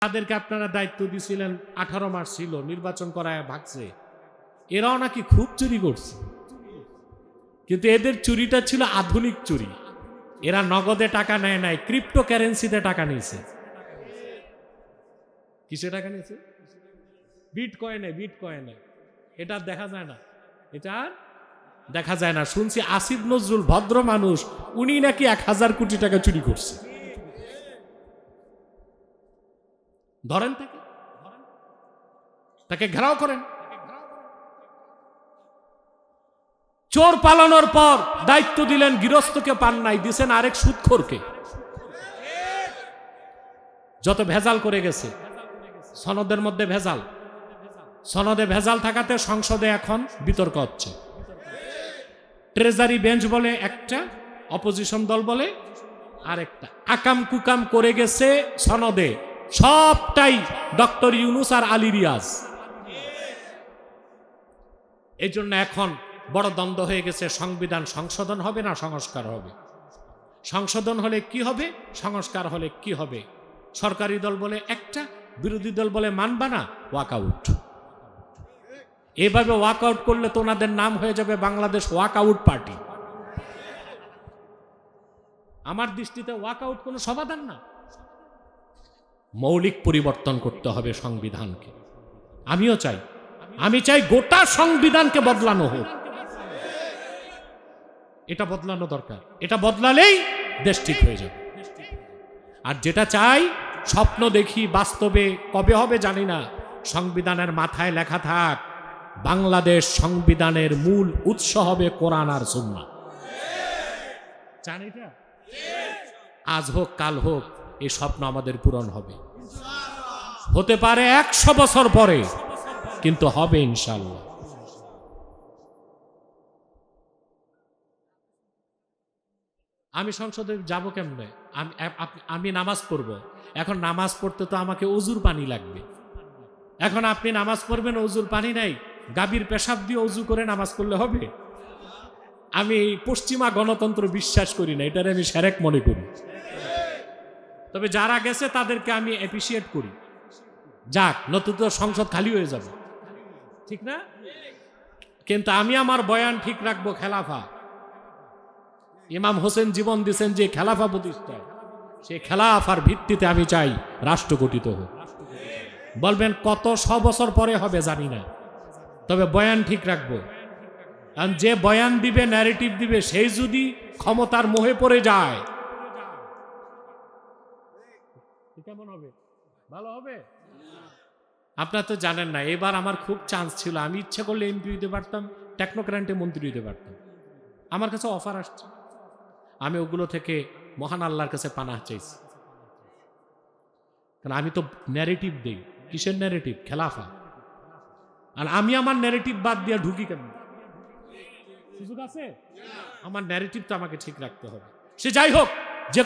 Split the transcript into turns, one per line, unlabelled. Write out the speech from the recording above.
তাদেরকে আপনারা দায়িত্ব দিয়েছিলেন, 18 মাস ছিল, নির্বাচন করায় ভাগছে, এরাও নাকি খুব চুরি করছে। কিন্তু এদের চুরিটা ছিল আধুনিক চুরি। এরা নগদে টাকা নেয় নাই, ক্রিপ্টো কারেন্সিতে টাকা নিয়েছে। কিসে টাকা নিয়েছে? বিটকয়েনে। এটা দেখা যায় না, এটা দেখা যায় না। শুনছি আসিফ নজরুল ভদ্র মানুষ, উনি নাকি 1000 কোটি টাকা চুরি করছে। ধরেন তাকে ঘেরাও করেন। চোর পালানোর পর দায়িত্ব দিলেন, গৃহস্থকে পান নাই, দিছেন আরেক সুদখোরকে। যত ভেজাল করে গেছে, সনদের মধ্যে ভেজাল, সনদে ভেজাল থাকাতে সংসদে এখন বিতর্ক হচ্ছে। ট্রেজারি বেঞ্চ বলে একটা, অপোজিশন দল বলে আরেকটা। আকাম কুকাম করে গেছে সনদে, সবটাই ডক্টর ইউনুস আর আলী রিয়াজ। এই জন্য এখন বড় দ্বন্দ্ব হয়ে গেছে, সংবিধান সংশোধন হবে না সংস্কার হবে। সংশোধন হলে কি হবে, সংস্কার হলে কি হবে? সরকারি দল বলে একটা, বিরোধী দল বলে মানবা না, ওয়াকআউট। এভাবে ওয়াকআউট করলে তো ওনাদের নাম হয়ে যাবে বাংলাদেশ ওয়াকআউট পার্টি। আমার দৃষ্টিতে ওয়াকআউট কোনো সমাধান না। মৌলিক পরিবর্তন করতে হবে সংবিধানকে। আমি চাই গোটা সংবিধানকে বদলানো হোক। এটা বদলানো দরকার। এটা বদলালেই দেশ ঠিক হয়ে যাবে। আর যেটা চাই, স্বপ্ন দেখি, বাস্তবে কবে হবে জানি না, সংবিধানের মাথায় লেখা থাক, বাংলাদেশ সংবিধানের মূল উৎস হবে কোরআন আর সুন্নাহ। চান এটা? আজ হোক কাল হোক, এই স্বপ্ন আমাদের পূরণ হবে। হতে পারে 100 বছর পরে, কিন্তু হবে ইনশাআল্লাহ। আমি সংসদে যাব কেমনে? আমি নামাজ পড়ব। এখন নামাজ পড়তে তো আমাকে অজুর পানি লাগবে। এখন আপনি নামাজ পড়বেন, অজুর পানি নাই, গাভীর পেশাব দিয়ে অজু করে নামাজ পড়লে হবে? আমি পশ্চিমা গণতন্ত্র বিশ্বাস করি না, এটারে আমি সেরেক মনে করি। তবে যারা গেছে তাদেরকে আমি অ্যাপ্রিসিয়েট করি। যাক, নতুন তো সংসদ খালি হয়ে যাবে, ঠিক না? কিন্তু আমি আমার বয়ান ঠিক রাখবো খেলাফা। ইমাম হোসেন জীবন দিয়েছেন যে খেলাফা প্রতিষ্ঠায়, সেই খেলাফার ভিত্তিতে আমি চাই রাষ্ট্র গঠিত হোক। বলবেন কত 100 বছর পরে হবে জানি না, তবে বয়ান ঠিক রাখবো। কারণ যে বয়ান দিবে, ন্যারেটিভ দিবে, সেই যদি ক্ষমতার মোহে পড়ে যায়, কেমন হবে? ভালো হবে? আপনারা তো জানেন না, এবার আমার খুব চান্স ছিল, আমি ইচ্ছা করলে এমপি হইতে পারতাম, টেকনোক্র্যান্টে মন্ত্রী হইতে পারতাম। আমার কাছে অফার আসছে, আমি ওগুলো থেকে মহান আল্লাহর কাছে পানাহ চাইছি। কারণ আমি তো ন্যারেটিভ দেই। কিসের ন্যারেটিভ? খেলাফা। আর আমি আমার ন্যারেটিভ বাদ দিয়ে ঢুকি কেন? সুযোগ আছে? আমার ন্যারেটিভ তো আমাকে ঠিক রাখতে হবে। সে যাই হোক,